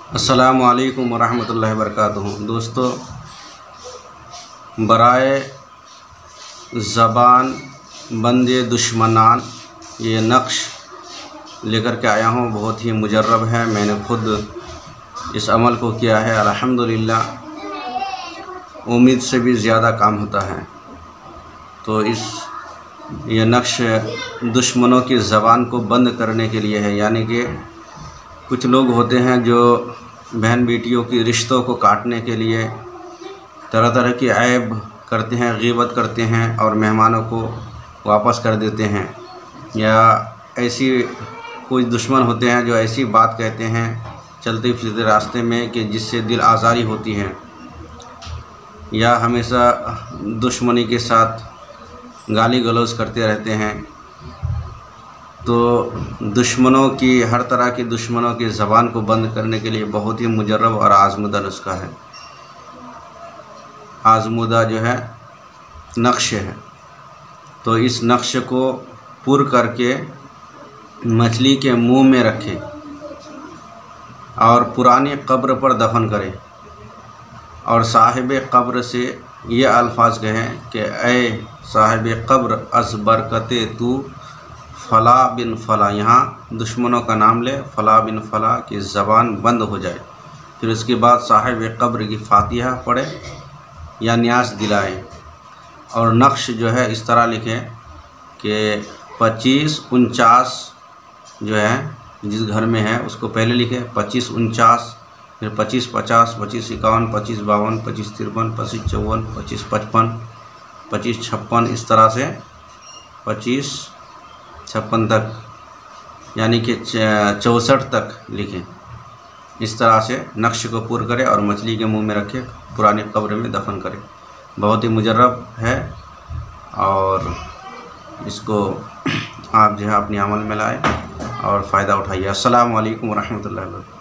अस्सलामु अलैकुम वरहमतुल्लाहि वबरकातुहू। दोस्तों, बराए ज़बान बंदे दुश्मनान ये नक्श लेकर के आया हूँ। बहुत ही मुजर्रब है, मैंने खुद इस अमल को किया है। अल्हम्दुलिल्लाह, उम्मीद से भी ज़्यादा काम होता है। तो ये नक्श दुश्मनों की ज़बान को बंद करने के लिए है। यानी कि कुछ लोग होते हैं जो बहन बेटियों की रिश्तों को काटने के लिए तरह तरह की ऐब करते हैं, ग़ीबत करते हैं और मेहमानों को वापस कर देते हैं। या ऐसी कुछ दुश्मन होते हैं जो ऐसी बात कहते हैं चलते फिरते रास्ते में कि जिससे दिल आज़ारी होती है। या हमेशा दुश्मनी के साथ गाली गलौज करते रहते हैं। तो दुश्मनों की, हर तरह की दुश्मनों की ज़बान को बंद करने के लिए बहुत ही मुजर्रब और आज़मुदा नुस्खा है, आज़मुदा जो है नक्श है। तो इस नक्श को पुर करके मछली के मुंह में रखें और पुरानी कब्र पर दफन करें और साहिब कब्र से ये अल्फाज कहें कि ऐ साहिब कब्र अज़ बरकते तू फ़ला बिन फ़ला। यहाँ दुश्मनों का नाम ले, फ़ला बिन फ़ला की ज़बान बंद हो जाए। फिर उसके बाद साहिब कब्र की फ़ातिहा पढ़े या न्यास दिलाए और नक्श जो है इस तरह लिखें कि 2549 जो है जिस घर में है उसको पहले लिखें 2549, फिर 2550, 2551, 2552, 2553, 2554, 2555, 2556, इस तरह से 2556 तक, यानी कि 64 तक लिखें। इस तरह से नक्श को पूर करें और मछली के मुंह में रखें, पुरानी कब्र में दफन करें। बहुत ही मुजर्रब है और इसको आप जो है अपने अमल में लाएं और फ़ायदा उठाइए। अस्सलामु अलैकुम वरहमतुल्लाहि वबरकातुहू।